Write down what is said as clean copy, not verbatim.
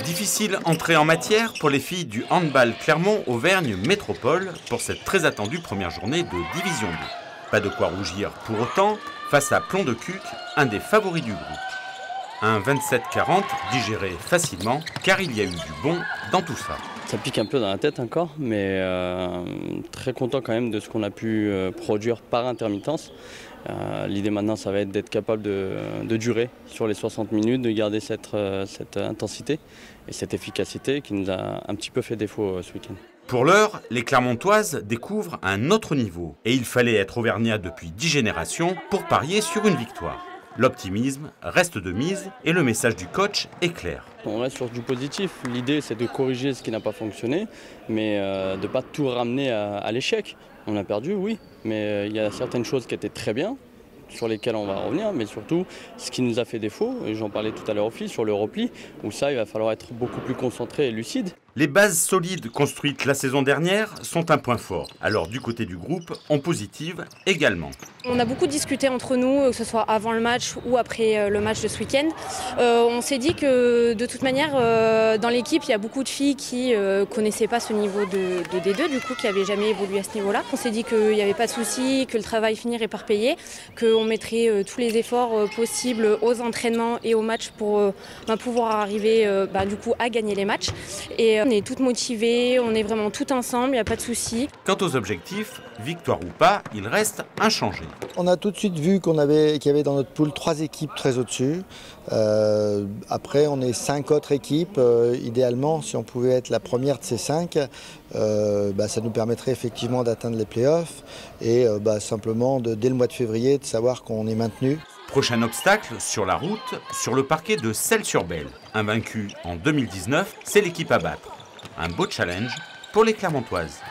Difficile entrée en matière pour les filles du handball Clermont-Auvergne Métropole pour cette très attendue première journée de Division 2. Pas de quoi rougir pour autant face à Plomb de Cuc, un des favoris du groupe. Un 27-40 digéré facilement car il y a eu du bon dans tout ça. Ça pique un peu dans la tête encore, mais très content quand même de ce qu'on a pu produire par intermittence. L'idée maintenant, ça va être d'être capable de durer sur les 60 minutes, de garder cette intensité et cette efficacité qui nous a un petit peu fait défaut ce week-end. Pour l'heure, les Clermontoises découvrent un autre niveau et il fallait être auvergnat depuis 10 générations pour parier sur une victoire. L'optimisme reste de mise et le message du coach est clair. On reste sur du positif. L'idée, c'est de corriger ce qui n'a pas fonctionné, mais de ne pas tout ramener à l'échec. On a perdu, oui, mais il y a certaines choses qui étaient très bien, sur lesquelles on va revenir, mais surtout ce qui nous a fait défaut, et j'en parlais tout à l'heure aussi, sur le repli, où ça, il va falloir être beaucoup plus concentré et lucide. Les bases solides construites la saison dernière sont un point fort. Alors du côté du groupe, on positive également. On a beaucoup discuté entre nous, que ce soit avant le match ou après le match de ce week-end. On s'est dit que de toute manière, dans l'équipe, il y a beaucoup de filles qui ne connaissaient pas ce niveau de D2, du coup, qui n'avaient jamais évolué à ce niveau-là. On s'est dit qu'il n'y avait pas de souci, que le travail finirait par payer, qu'on mettrait tous les efforts possibles aux entraînements et aux matchs pour pouvoir arriver du coup, à gagner les matchs. Et on est toutes motivées, on est vraiment toutes ensemble, il n'y a pas de souci. Quant aux objectifs, victoire ou pas, il reste inchangé. On a tout de suite vu qu'il y avait dans notre poule 3 équipes très au-dessus. Après, on est 5 autres équipes. Idéalement, si on pouvait être la première de ces 5, ça nous permettrait effectivement d'atteindre les playoffs et simplement, dès le mois de février, de savoir qu'on est maintenu. Prochain obstacle sur la route, sur le parquet de Celles-sur-Belle. Invaincu en 2019, c'est l'équipe à battre. Un beau challenge pour les Clermontoises.